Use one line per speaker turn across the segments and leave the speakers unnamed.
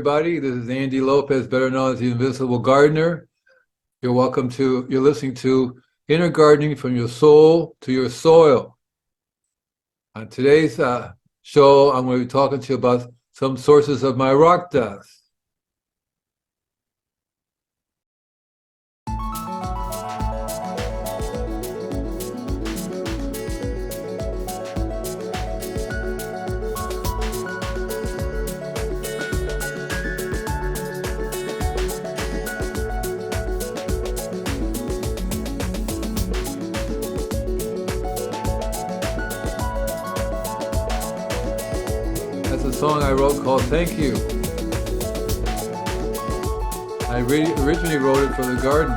everybody. This is Andy Lopez, better known as the Invisible Gardener. You're listening to Inner Gardening from Your Soul to Your Soil. On today's show, I'm going to be talking to you about some sources of my rock dust. That's a song I wrote called Thank You. I originally wrote it for the garden.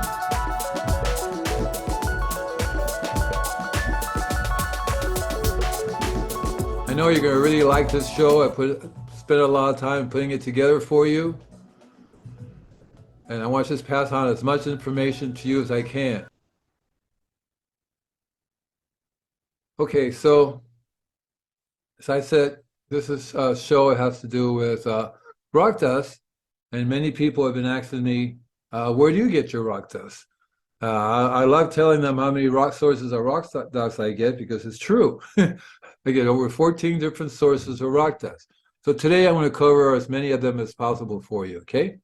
I know you're going to really like this show. Spent a lot of time putting it together for you. And I want to just pass on as much information to you as I can. Okay, so as I said, this is a show. It has to do with rock dust. And many people have been asking me, where do you get your rock dust? I love telling them how many rock sources of rock dust I get because it's true. I get over 14 different sources of rock dust. So today I'm going to cover as many of them as possible for you, okay?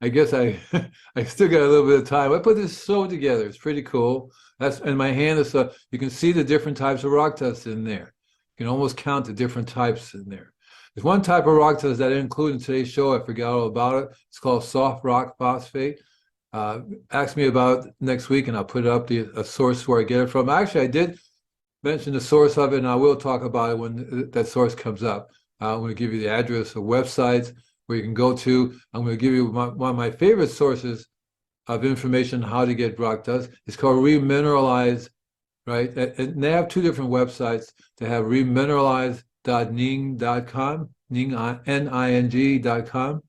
I guess I still got a little bit of time. I put this show together. It's pretty cool. That's in my hand. You can see the different types of rock dust in there. You can almost count the different types in there. There's one type of rock dust that I didn't include in today's show. I forgot all about it. It's called soft rock phosphate. Ask me about it next week, and I'll put up a source where I get it from. Actually, I did mention the source of it, and I will talk about it when that source comes up. I'm going to give you the address of websites where you can go to. I'm going to give you one of my favorite sources of information on how to get rock dust. It's called Remineralize, right? And they have two different websites. They have remineralize.ning.com, Ning.com,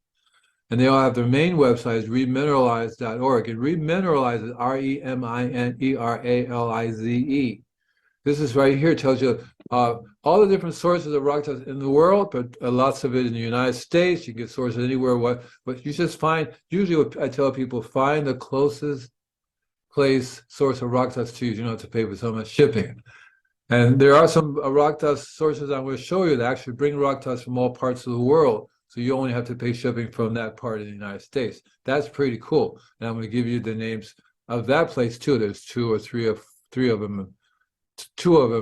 and they all have their main website is remineralize.org. And Remineralize is Remineralize. This is right here. It tells you all the different sources of rock dust in the world, but lots of it in the United States. You can get sources anywhere. But you just find, usually what I tell people, find the closest source of rock dust to you. You don't have to pay for so much shipping. And there are some rock dust sources I'm going to show you that actually bring rock dust from all parts of the world. So you only have to pay shipping from that part of the United States. That's pretty cool. And I'm going to give you the names of that place too. There's two of them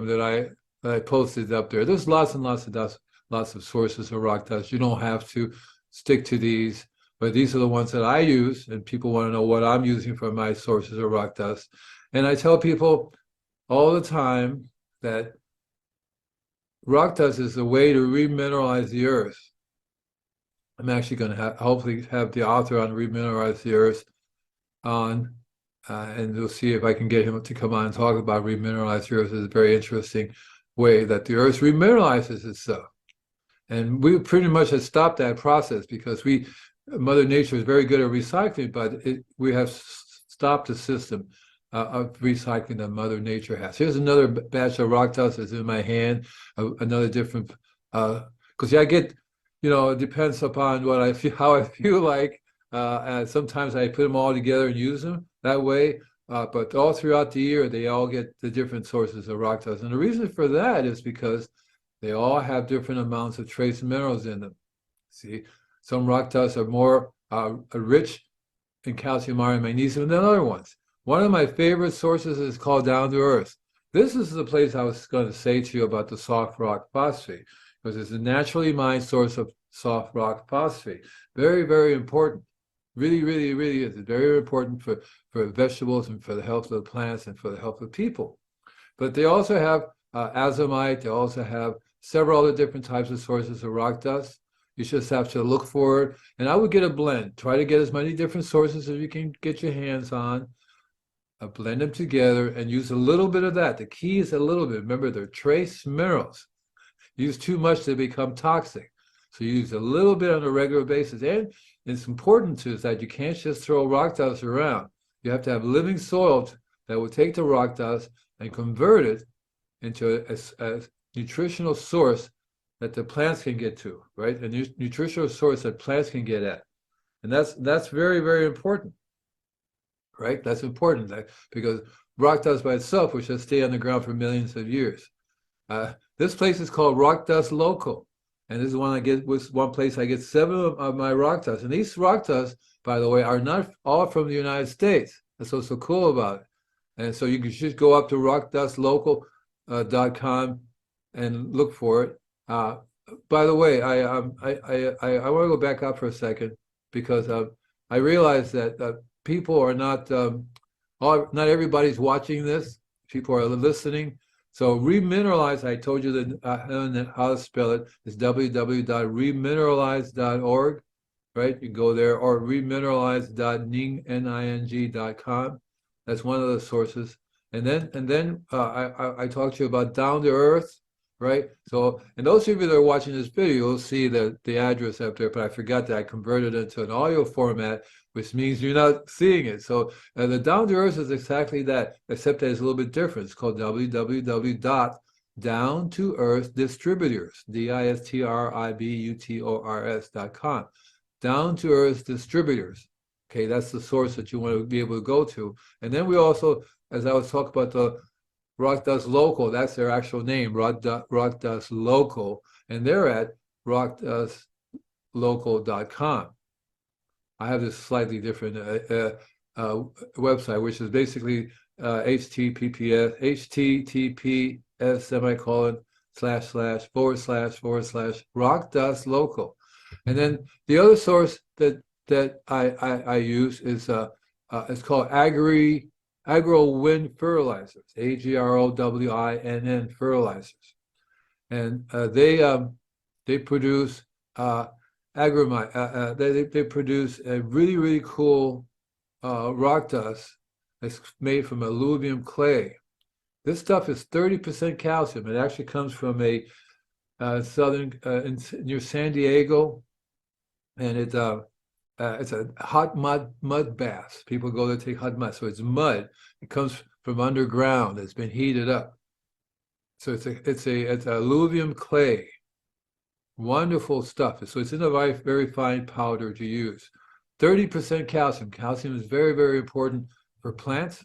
that I posted up there. There's lots and lots of dust, lots of sources of rock dust. You don't have to stick to these, but these are the ones that I use, and people want to know what I'm using for my sources of rock dust. And I tell people all the time that rock dust is a way to remineralize the earth. I'm actually going to hopefully have the author on Remineralize the Earth on, and we'll see if I can get him to come on and talk about Remineralize the Earth. It's a very interesting way that the earth remineralizes itself. And we pretty much have stopped that process because Mother Nature is very good at recycling, but we have stopped the system of recycling that Mother Nature has. Here's another batch of rock dust that's in my hand, another different, because I get, it depends upon how I feel like. And sometimes I put them all together and use them that way. But all throughout the year, they all get the different sources of rock dust. And the reason for that is because they all have different amounts of trace minerals in them. See, some rock dusts are more rich in calcium, iron, magnesium than other ones. One of my favorite sources is called Down to Earth. This is the place I was going to say to you about the soft rock phosphate, because it's a naturally mined source of soft rock phosphate. Very, very important. Really, really, really is very important for vegetables and for the health of the plants and for the health of people. But they also have azomite. They also have several other different types of sources of rock dust. You just have to look for it. And I would get a blend. Try to get as many different sources as you can get your hands on. Blend them together and use a little bit of that. The key is a little bit. Remember, they're trace minerals. Use too much, they become toxic. So you use a little bit on a regular basis. And it's important too is that you can't just throw rock dust around. You have to have living soil that will take the rock dust and convert it into nutritional source that the plants can get to, right? A nutritional source that plants can get at. And that's very, very important, right? That's important because rock dust by itself, which has stayed on the ground for millions of years. This place is called Rock Dust Local. And this is one place I get 7 of my rock dust. And these rock dusts, by the way, are not all from the United States. That's what's so cool about it. And so you can just go up to rockdustlocal.com and look for it. By the way, I want to go back up for a second because I realize that people are not everybody's watching this. People are listening. So remineralize, I told you that how to spell it is www.remineralize.org, right? You go there, or remineralize.ning.com. That's one of the sources. And then I talked to you about Down to Earth, right? So, and those of you that are watching this video, you'll see the address up there, but I forgot that I converted it into an audio format, which means you're not seeing it. So the Down to Earth is exactly that, except that it's a little bit different. It's called www.downtoearthdistributors, distributors.com. Down to Earth Distributors. Okay, that's the source that you want to be able to go to. And then we also, as I was talking about the Rock Dust Local, that's their actual name, Rock Dust Local, and they're at rockdustlocal.com. I have this slightly different website, which is basically https:///////rock dust local. And then the other source that I use is it's called Agro-Win Fertilizers, AGROWINN fertilizers, and they produce they produce a really, really cool rock dust that's made from alluvium clay. This stuff is 30% calcium. It actually comes from a near San Diego, and it's a hot mud bath. People go there to take hot mud. So it's mud. It comes from underground. It's been heated up. So it's alluvium clay. Wonderful stuff. So it's in a very fine powder to use. 30% calcium. Calcium is very, very important for plants,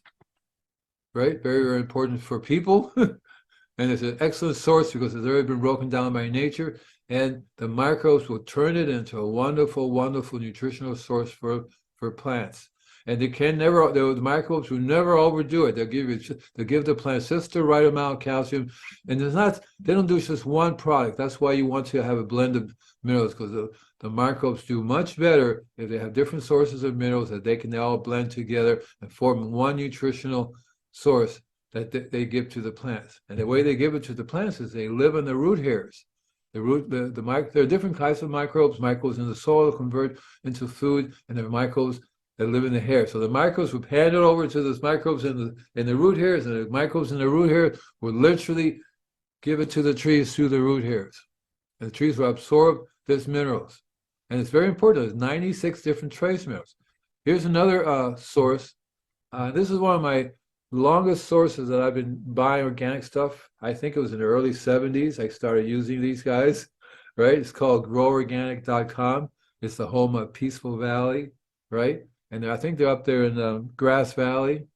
right? Very, very important for people. And it's an excellent source because it's already been broken down by nature. And the microbes will turn it into a wonderful, wonderful nutritional source for plants. And the microbes will never overdo it. They'll give the plants just the right amount of calcium. And they don't do just one product. That's why you want to have a blend of minerals, because the microbes do much better if they have different sources of minerals that they can all blend together and form one nutritional source that they give to the plants. And the way they give it to the plants is they live in the root hairs. There are different kinds of microbes. Microbes in the soil convert into food, and there are microbes that live in the hair. So the microbes will hand it over to those microbes in the root hairs, and the microbes in the root hairs will literally give it to the trees through the root hairs. And the trees will absorb these minerals. And it's very important. There's 96 different trace minerals. Here's another source. This is one of my longest sources that I've been buying organic stuff. I think it was in the early 70s I started using these guys, right? It's called groworganic.com. It's the home of Peaceful Valley, right? And I think they're up there in Grass Valley.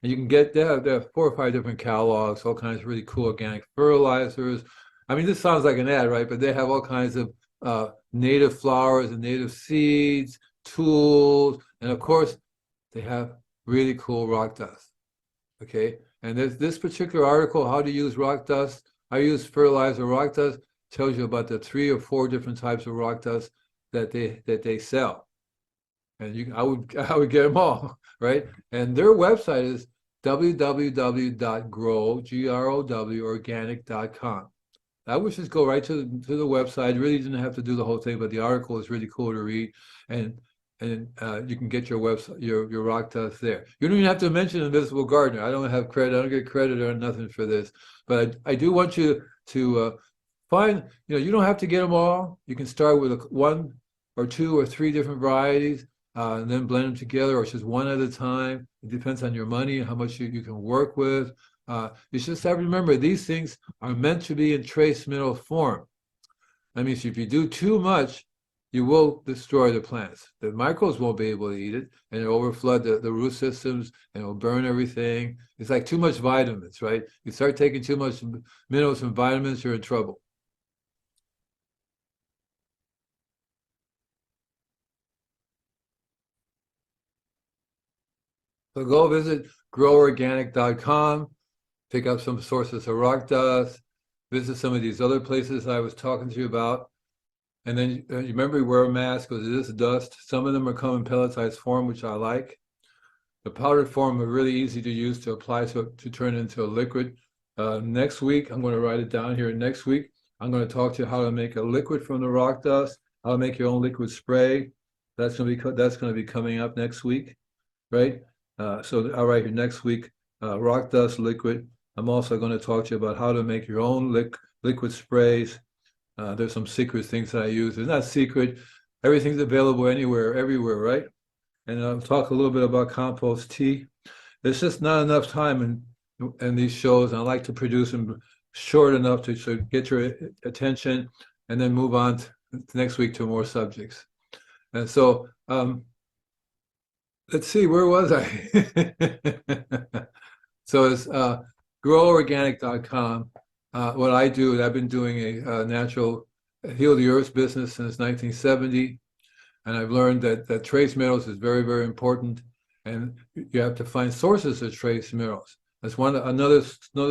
And you can get, they have 4 or 5 different catalogs, all kinds of really cool organic fertilizers. I mean, this sounds like an ad, right? But they have all kinds of native flowers and native seeds, tools, and of course, they have really cool rock dust. Okay, and this particular article, how to use rock dust, how to use fertilizer rock dust, tells you about the 3 or 4 different types of rock dust that they sell. And I would get them all, right? And their website is www.groworganic.com. I would just go right to the website. Really didn't have to do the whole thing, but the article is really cool to read, and you can get your website, your rock dust there. You don't even have to mention Invisible Gardener. I don't have credit. I don't get credit or nothing for this, but I do want you to find. You don't have to get them all. You can start with 1 or 2 or 3 different varieties, and then blend them together, or just one at a time. It depends on your money and how much you can work with. You just have to remember these things are meant to be in trace mineral form. That means if you do too much, you will destroy the plants. The microbes won't be able to eat it, and it'll overflood the root systems, and it'll burn everything. It's like too much vitamins, right? You start taking too much minerals and vitamins, you're in trouble. So go visit groworganic.com, pick up some sources of rock dust, visit some of these other places I was talking to you about. And then you remember you wear a mask because it is dust. Some of them are come in pelletized form, which I like. The powdered form are really easy to use to apply to turn into a liquid. Next week, I'm going to write it down here. Next week, I'm going to talk to you how to make a liquid from the rock dust, how to make your own liquid spray. That's going to be coming up next week, right? So I'll write here next week, rock dust liquid. I'm also going to talk to you about how to make your own liquid sprays. There's some secret things that I use. It's not secret. Everything's available anywhere, everywhere, right? And I'll talk a little bit about compost tea. There's just not enough time in these shows, and I like to produce them short enough to get your attention and then move on to next week to more subjects. And so let's see, where was I? So it's groworganic.com. What I do is I've been doing a natural heal the earth business since 1970. And I've learned that trace minerals is very, very important. And you have to find sources of trace minerals. That's another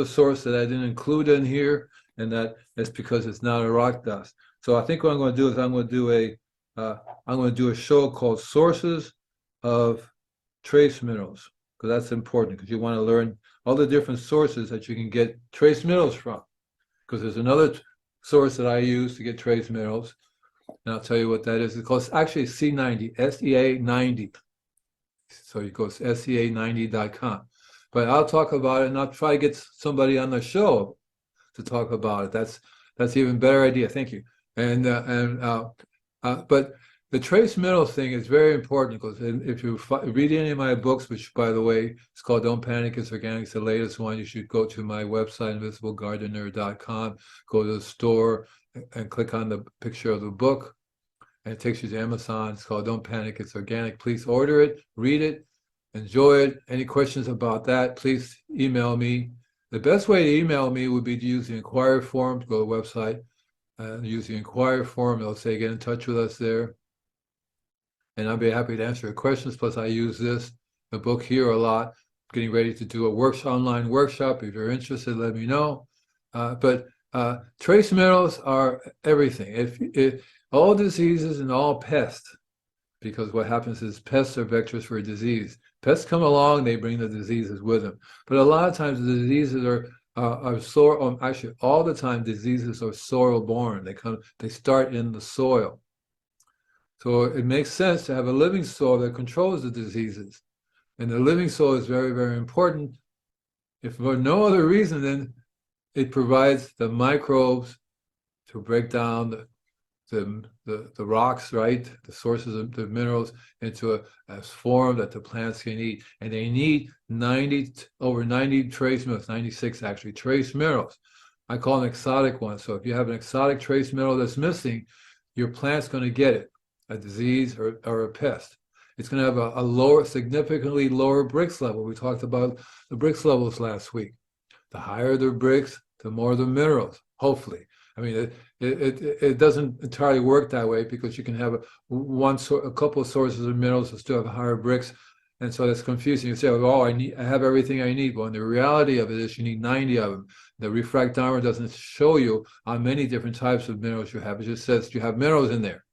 source that I didn't include in here, and that is because it's not a rock dust. So I think what I'm going to do is I'm going to do a show called Sources of Trace Minerals, because that's important, because you want to learn all the different sources that you can get trace minerals from. Because there's another source that I use to get trace minerals, and I'll tell you what that is. It's called actually C90, SEA 90. So you go to SEA90.com. But I'll talk about it, and I'll try to get somebody on the show to talk about it. That's even better idea. Thank you. But the trace mineral thing is very important, because if you read any of my books, which by the way, it's called Don't Panic, It's Organic, it's the latest one. You should go to my website, invisiblegardener.com, go to the store and click on the picture of the book, and it takes you to Amazon. It's called Don't Panic, It's Organic. Please order it, read it, enjoy it. Any questions about that, please email me. The best way to email me would be to use the inquiry form. To go to the website and use the inquiry form. It'll say get in touch with us there, and I'll be happy to answer your questions. Plus, I use the book here a lot. Getting ready to do a online workshop. If you're interested, let me know. But trace minerals are everything. If all diseases and all pests, because what happens is pests are vectors for disease. Pests come along, they bring the diseases with them. But a lot of times the diseases are soil. Actually, all the time diseases are soil borne. They start in the soil. So it makes sense to have a living soil that controls the diseases. And the living soil is very, very important. If for no other reason, then it provides the microbes to break down the rocks, right? The sources of the minerals into a form that the plants can eat. And they need over 90 trace minerals, 96 actually, trace minerals. I call them exotic ones. So if you have an exotic trace mineral that's missing, your plant's going to get it, a disease or a pest. It's going to have a significantly lower Brix level. We talked about the Brix levels last week. The higher the Brix, the more the minerals, hopefully. I mean, it doesn't entirely work that way, because you can have a couple of sources of minerals that still have higher Brix, and so that's confusing. You say, "Oh, I have everything I need." Well, and the reality of it is you need 90 of them. The refractometer doesn't show you how many different types of minerals you have. It just says you have minerals in there,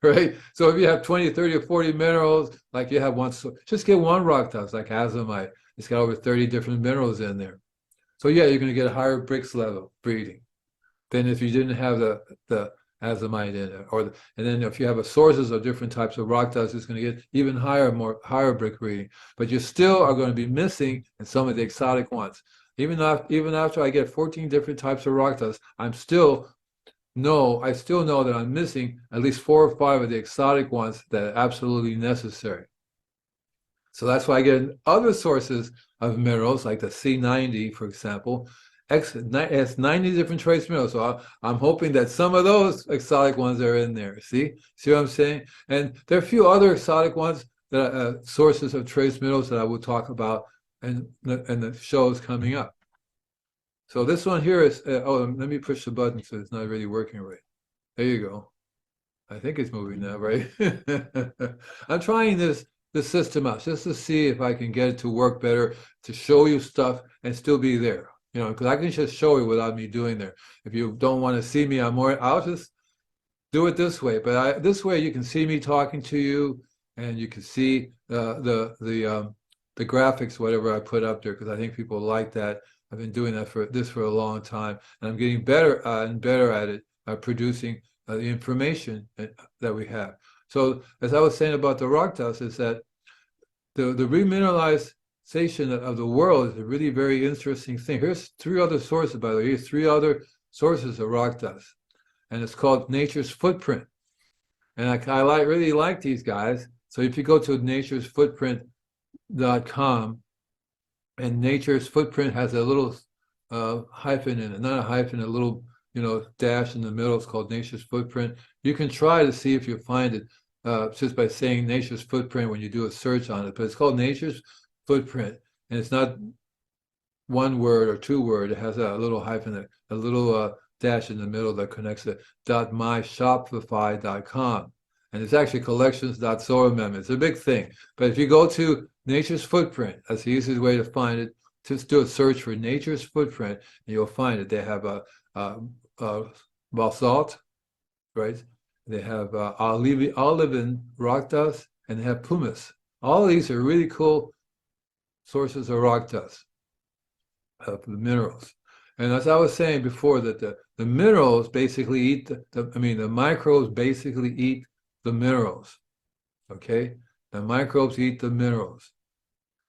right? So if you have 20, 30, or 40 minerals, like you have one, just get one rock dust, like azomite. It's got over 30 different minerals in there. So yeah, you're going to get a higher Brix level breeding than if you didn't have the azomite in it. And then if you have sources of different types of rock dust, it's going to get even higher Brix breeding. But you still are going to be missing in some of the exotic ones. Even after I get 14 different types of rock dust, I still know that I'm missing at least 4 or 5 of the exotic ones that are absolutely necessary. So that's why I get other sources of minerals, like the C90, for example. It's 90 different trace minerals. So I'm hoping that some of those exotic ones are in there. See what I'm saying? And there are a few other exotic ones that sources of trace minerals that I will talk about in the shows coming up. So this one here is, oh, let me push the button so it's not really working right. There you go. I think it's moving now, right? I'm trying this system out just to see if I can get it to work better, to show you stuff and still be there. You know, because I can just show you without me doing there. If you don't want to see me, I'll just do it this way. But this way you can see me talking to you, and you can see the graphics, whatever I put up there, because I think people like that. I've been doing that for a long time, and I'm getting better and better at it, producing the information that we have. So as I was saying about the rock dust, is that the remineralization of the world is a really very interesting thing. Here's three other sources, by the way. Here's three other sources of rock dust, and it's called nature's footprint. And I really like these guys. So if you go to nature'sfootprint.com, and nature's footprint has a little hyphen in it, not a hyphen, a little dash in the middle. It's called nature's footprint. You can try to see if you find it just by saying nature's footprint when you do a search on it. But it's called nature's footprint, and it's not one word or two word. It has a little hyphen, a little dash in the middle that connects it. .myshopify.com. And it's actually collections.soilmem. It's a big thing. But if you go to nature's footprint, that's the easiest way to find it. Just do a search for nature's footprint, and you'll find it. They have basalt, right? They have olivine rock dust, and they have pumice. All of these are really cool sources of rock dust, of the minerals. And as I was saying before, that the minerals basically eat the microbes basically eat the minerals. Okay, the microbes eat the minerals,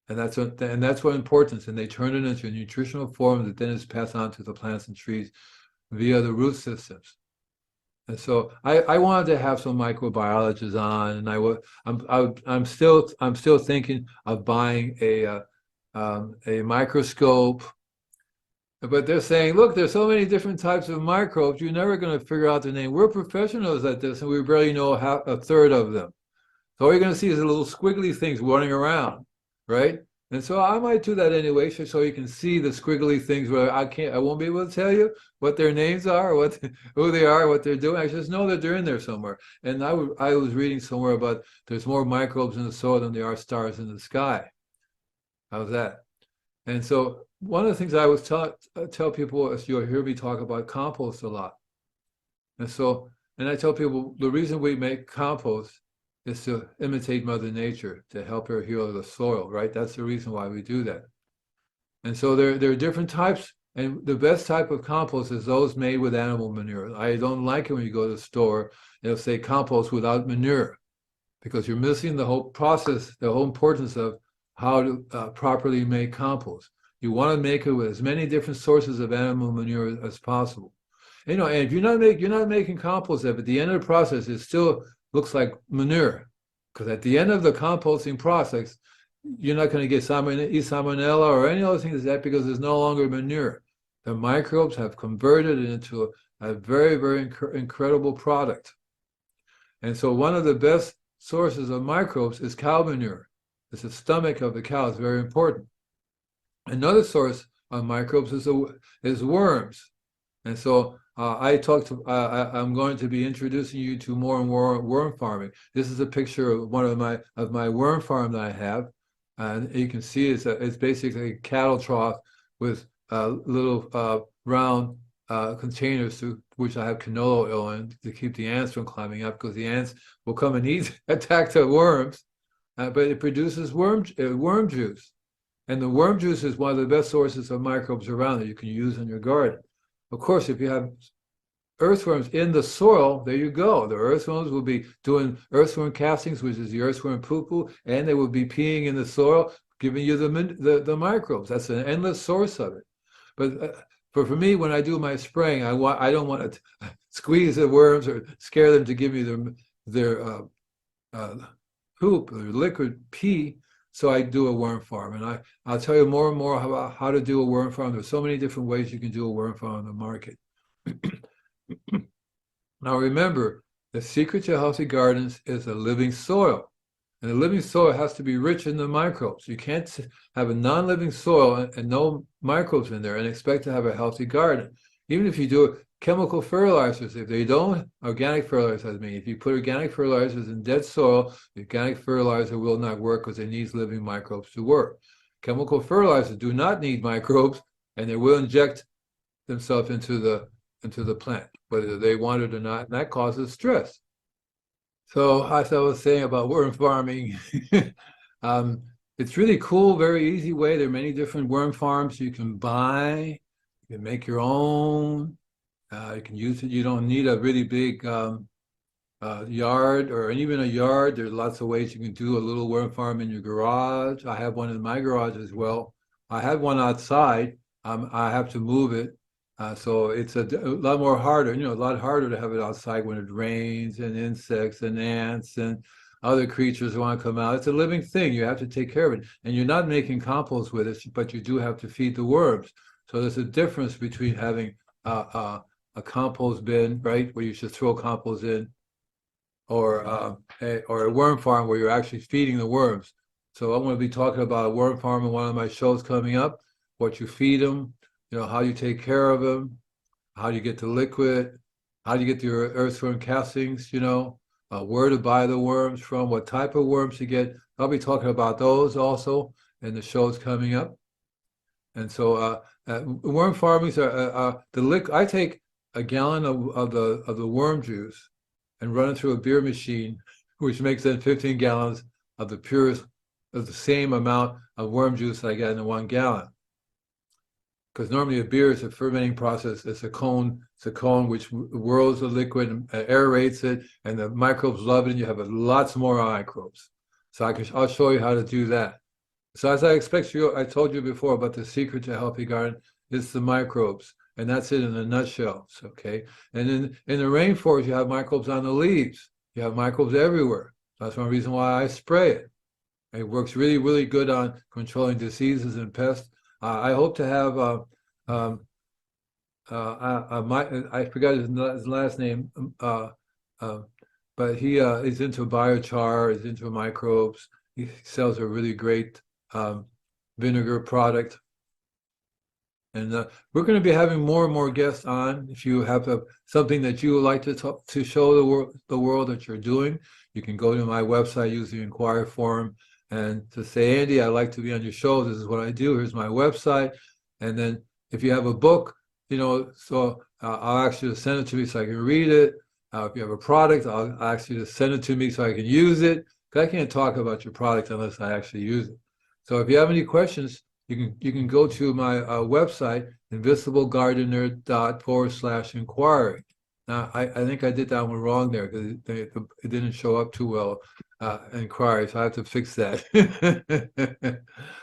and that's what importance. And they turn it into a nutritional form that then is passed on to the plants and trees via the root systems. And so I wanted to have some microbiologists on, and I'm still thinking of buying a microscope. But they're saying, look, there's so many different types of microbes, you're never going to figure out the name. We're professionals at this, and we barely know a third of them. So all you're going to see is little squiggly things running around, right? And so I might do that anyway, so you can see the squiggly things where I won't be able to tell you what their names are, who they are, what they're doing. I just know that they're in there somewhere. And I was reading somewhere about there's more microbes in the soil than there are stars in the sky. How's that? And so one of the things I always tell people is, you'll hear me talk about compost a lot. And I tell people the reason we make compost is to imitate Mother Nature, to help her heal the soil, right? That's the reason why we do that. And so there are different types, and the best type of compost is those made with animal manure. I don't like it when you go to the store, it'll say compost without manure, because you're missing the whole process, the whole importance of how to properly make compost. You want to make it with as many different sources of animal manure as possible. And if you're not making compost, at the end of the process, it still looks like manure, because at the end of the composting process, you're not going to get salmonella or any other things like that, because there's no longer manure. The microbes have converted it into a very, very incredible product. And so one of the best sources of microbes is cow manure. It's the stomach of the cow. It's very important. Another source of microbes is worms. And so I'm going to be introducing you to more and more worm farming. This is a picture of one of my worm farm that I have, and you can see it's basically a cattle trough with little round containers through which I have canola oil in to keep the ants from climbing up, because the ants will come and attack the worms, but it produces worm juice. And the worm juice is one of the best sources of microbes around that you can use in your garden. Of course, if you have earthworms in the soil, there you go. The earthworms will be doing earthworm castings, which is the earthworm poo-poo, and they will be peeing in the soil, giving you the microbes. That's an endless source of it. But for me, when I do my spraying, I don't want to squeeze the worms or scare them to give me their poop or liquid pee. So I do a worm farm, and I'll tell you more and more about how to do a worm farm. There's so many different ways you can do a worm farm in the market. Now remember, the secret to healthy gardens is a living soil. And the living soil has to be rich in the microbes. You can't have a non-living soil and no microbes in there and expect to have a healthy garden. Even if you do chemical fertilizers, if they don't, organic fertilizers, I mean, if you put organic fertilizers in dead soil, the organic fertilizer will not work because it needs living microbes to work. Chemical fertilizers do not need microbes, and they will inject themselves into the plant, whether they want it or not, and that causes stress. So as I was saying about worm farming, it's really cool, very easy way. There are many different worm farms you can buy. You can make your own. You can use it. You don't need a really big yard or even a yard. There's lots of ways you can do a little worm farm in your garage. I have one in my garage as well. I had one outside. I have to move it. So it's a lot more harder, a lot harder to have it outside when it rains and insects and ants and other creatures want to come out. It's a living thing. You have to take care of it. And you're not making compost with it, but you do have to feed the worms. So there's a difference between having a compost bin, right, where you just throw compost in, or a worm farm where you're actually feeding the worms. So I'm going to be talking about a worm farm in one of my shows coming up, what you feed them, how you take care of them, how do you get the liquid, how do you get your earthworm castings, where to buy the worms from, what type of worms to get. I'll be talking about those also in the shows coming up. And so worm farmings are I take a gallon of the worm juice and run it through a beer machine, which makes then 15 gallons of the same amount of worm juice that I get in the 1 gallon. Because normally a beer is a fermenting process. It's a cone which whirls the liquid and aerates it, and the microbes love it, and you have lots more microbes. So I'll show you how to do that. So as I told you before about the secret to a healthy garden is the microbes, and that's it in a nutshell. Okay, and in the rainforest you have microbes on the leaves. You have microbes everywhere. That's one reason why I spray it. It works really, really good on controlling diseases and pests. I hope to have I forgot his last name, but he is into biochar, is into microbes. He sells a really great vinegar product. And we're going to be having more and more guests on. If you have something that you would like to show the world that you're doing, you can go to my website, use the inquire form, and to say, Andy, I'd like to be on your show. This is what I do. Here's my website. And then if you have a book, so I'll ask you to send it to me so I can read it. If you have a product, I'll ask you to send it to me so I can use it. Because I can't talk about your product unless I actually use it. So if you have any questions, you can go to my website, invisiblegardener.com/inquiry. Now, I think I did that one wrong there because it didn't show up too well, inquiry, so I have to fix that.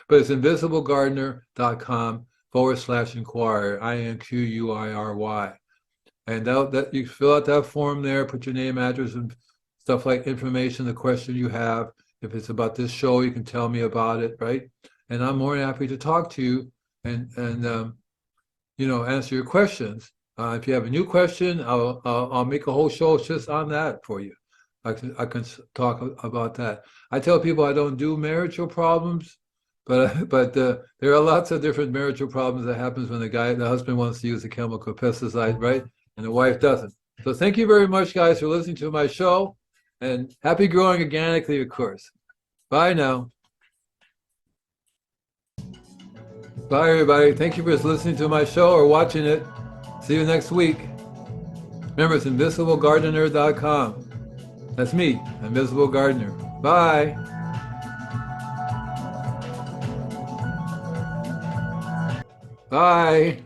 But it's invisiblegardener.com/inquiry, INQUIRY. And that you fill out that form there, put your name, address, and stuff like information, the question you have. If it's about this show, you can tell me about it, right? And I'm more than happy to talk to you and answer your questions. If you have a new question, I'll make a whole show just on that for you. I can talk about that. I tell people I don't do marital problems, but there are lots of different marital problems that happens when the husband wants to use a chemical pesticide, right? And the wife doesn't. So thank you very much, guys, for listening to my show, and happy growing organically, of course. Bye now. Bye, everybody. Thank you for listening to my show or watching it. See you next week. Remember, it's invisiblegardener.com. That's me, Invisible Gardener. Bye. Bye.